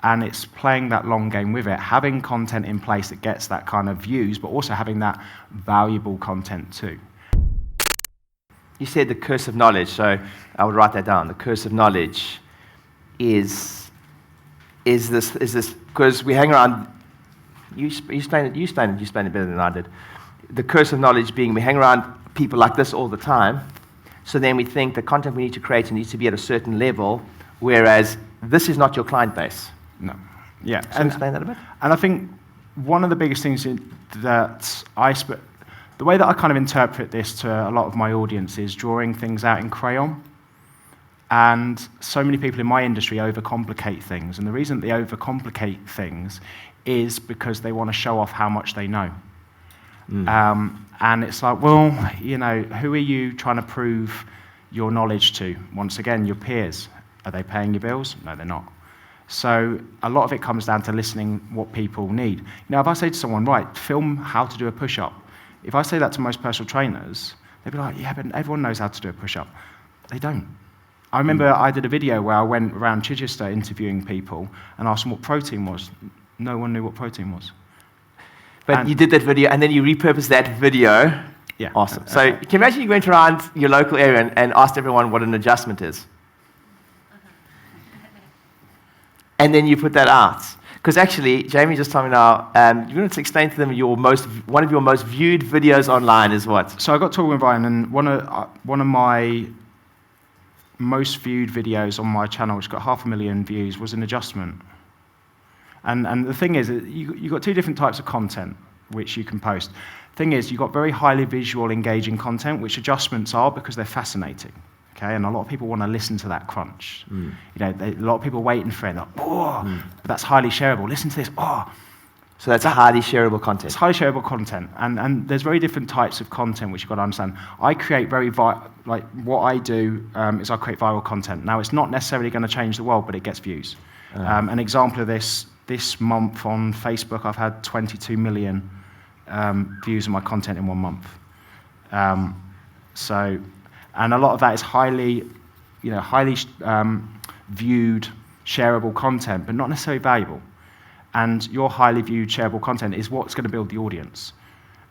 And it's playing that long game with it, having content in place that gets that kind of views, but also having that valuable content too. You said the curse of knowledge, so I would write that down. The curse of knowledge is this because we hang around. You explained it better than I did. The curse of knowledge being we hang around people like this all the time, so then we think the content we need to create needs to be at a certain level, whereas this is not your client base. No. Yeah. So explain that a bit. And I think one of the biggest things that the way that I kind of interpret this to a lot of my audience is drawing things out in crayon. And so many people in my industry overcomplicate things. And the reason they overcomplicate things is because they want to show off how much they know. And it's like, well, who are you trying to prove your knowledge to? Once again, your peers. Are they paying your bills? No, they're not. So a lot of it comes down to listening what people need. If I say to someone, right, film how to do a push-up, if I say that to most personal trainers, they'd be like, yeah, but everyone knows how to do a push-up. They don't. I remember I did a video where I went around Chichester interviewing people and asked them what protein was. No one knew what protein was. But you did that video, and then you repurposed that video. Yeah. Awesome. So you can imagine you went around your local area and asked everyone what an adjustment is. And then you put that out. Because actually, Jamie just told me now, you're going to explain to them one of your most viewed videos online is what? So I got talking with Ryan, and one of my most viewed videos on my channel, which got 500,000 views, was an adjustment. And the thing is, you've got two different types of content which you can post. Thing is, you've got very highly visual, engaging content, which adjustments are because they're fascinating. Okay, and a lot of people want to listen to that crunch. A lot of people are waiting for it. Like, but that's highly shareable. Listen to this. So that's highly shareable content. It's highly shareable content, and there's very different types of content which you've got to understand. I create what I do is I create viral content. Now, it's not necessarily going to change the world, but it gets views. An example of this month on Facebook, I've had 22 million views of my content in 1 month. And a lot of that is highly viewed, shareable content, but not necessarily valuable. And your highly viewed, shareable content is what's going to build the audience.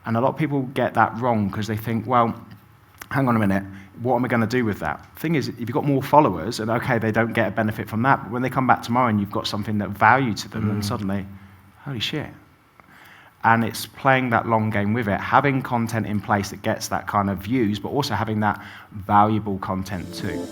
And a lot of people get that wrong because they think, well, hang on a minute, what am I going to do with that? The thing is, if you've got more followers, and okay, they don't get a benefit from that, but when they come back tomorrow and you've got something that value to them, then suddenly, holy shit. And it's playing that long game with it, having content in place that gets that kind of views, but also having that valuable content too.